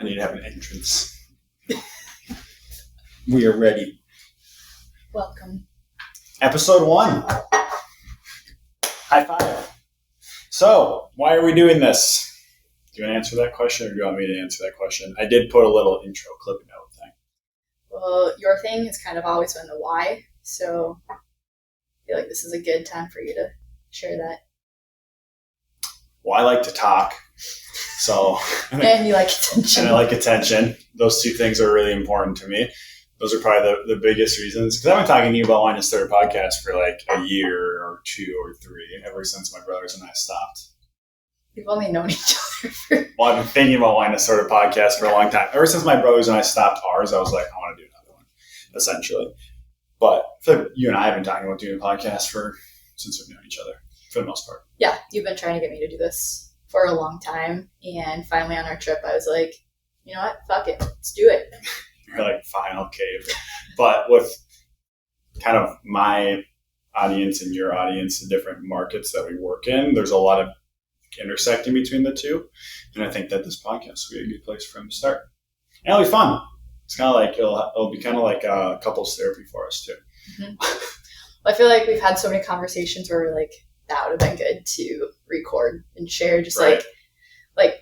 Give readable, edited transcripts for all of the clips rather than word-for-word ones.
I need to have an entrance. We are ready. Welcome. Episode 1. High five. So, why are we doing this? Do you want to answer that question, or do you want me to answer that question? I did put a little intro clip note thing. Well, your thing has kind of always been the why, so I feel like this is a good time for you to share that. Well, I like to talk. So, and you like attention. And I like attention. Those two things are really important to me. Those are probably the biggest reasons. Because I've been talking to you about wanting to start a podcast for like a year or 2 or 3, ever since my brothers and I stopped. We've only known each other for... Well, I've been thinking about wanting to start a podcast for a long time. Ever since my brothers and I stopped ours, I was like, I want to do another one, essentially. But you and I have been talking about doing a podcast since we've known each other, for the most part. Yeah, you've been trying to get me to do this for a long time. And finally on our trip, I was like, you know what? Fuck it. Let's do it. You're like, fine, okay. But with kind of my audience and your audience, the different markets that we work in, there's a lot of intersecting between the two. And I think that this podcast will be a good place for him to start. And it'll be fun. It's kind of like, it'll be kind of like a couples therapy for us too. Mm-hmm. Well, I feel like we've had so many conversations where we're like, that would have been good to record and share. Just right. like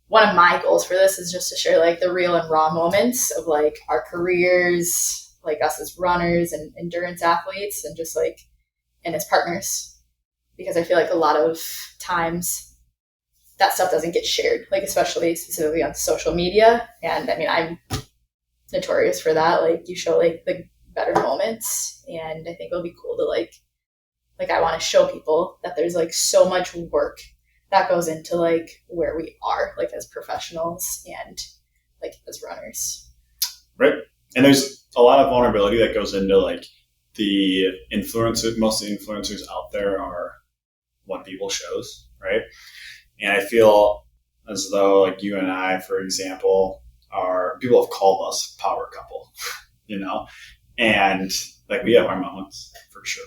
one of my goals for this is just to share like the real and raw moments of like our careers, like us as runners and endurance athletes, and just like, and as partners. Because I feel like a lot of times that stuff doesn't get shared, like especially specifically on social media. And I mean, I'm notorious for that. Like you show like the better moments, and I think it'll be cool to like I want to show people that there's like so much work that goes into like where we are like as professionals and like as runners. Right. And there's a lot of vulnerability that goes into like the influencers. Most of the influencers out there are one people shows, right? And I feel as though like you and I, for example, people have called us power couple, you know, and like we have our moments for sure.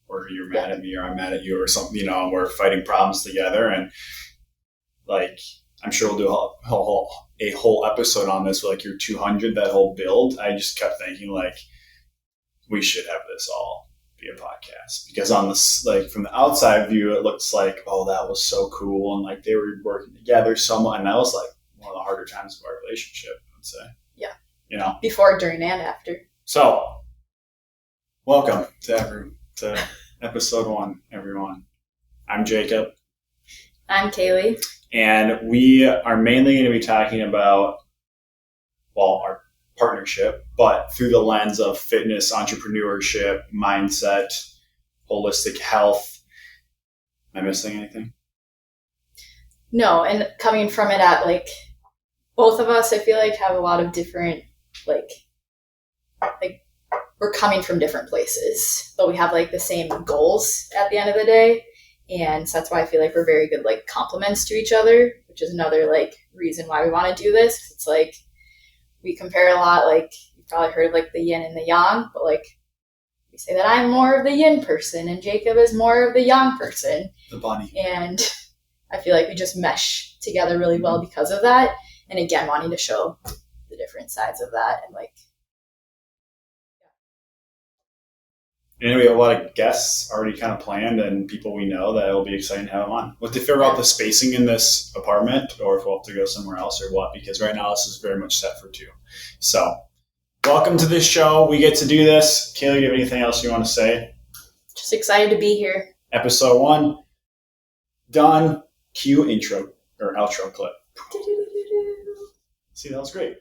Or you're mad at me, or I'm mad at you, or something, you know, and we're fighting problems together. And like, I'm sure we'll do a whole episode on this, with like your 200, that whole build. I just kept thinking like, we should have this all be a podcast, because on this, like from the outside view, it looks like, oh, that was so cool. And like they were working together so much. And that was like one of the harder times of our relationship, I would say. Yeah. You know, before, during, and after. So welcome to episode 1, everyone. I'm Jacob. I'm Kailee. And we are mainly going to be talking about, well, our partnership, but through the lens of fitness, entrepreneurship, mindset, holistic health. Am I missing anything? No, and coming from it at like, both of us, I feel like have a lot of different, like we're coming from different places, but we have like the same goals at the end of the day. And so that's why I feel like we're very good, like complements to each other, which is another like reason why we want to do this. It's like, we compare a lot, like you've probably heard like the yin and the yang, but like we say that I'm more of the yin person and Jacob is more of the yang person. The bunny. And I feel like we just mesh together really well because of that. And again, wanting to show the different sides of that and like, and we have a lot of guests already kind of planned and people we know that it'll be exciting to have them on. We'll have to figure out the spacing in this apartment, or if we'll have to go somewhere else or what, because right now this is very much set for 2. So welcome to this show. We get to do this. Kaylee, do you have anything else you want to say? Just excited to be here. Episode 1 done. Cue intro or outro clip. See, that was great.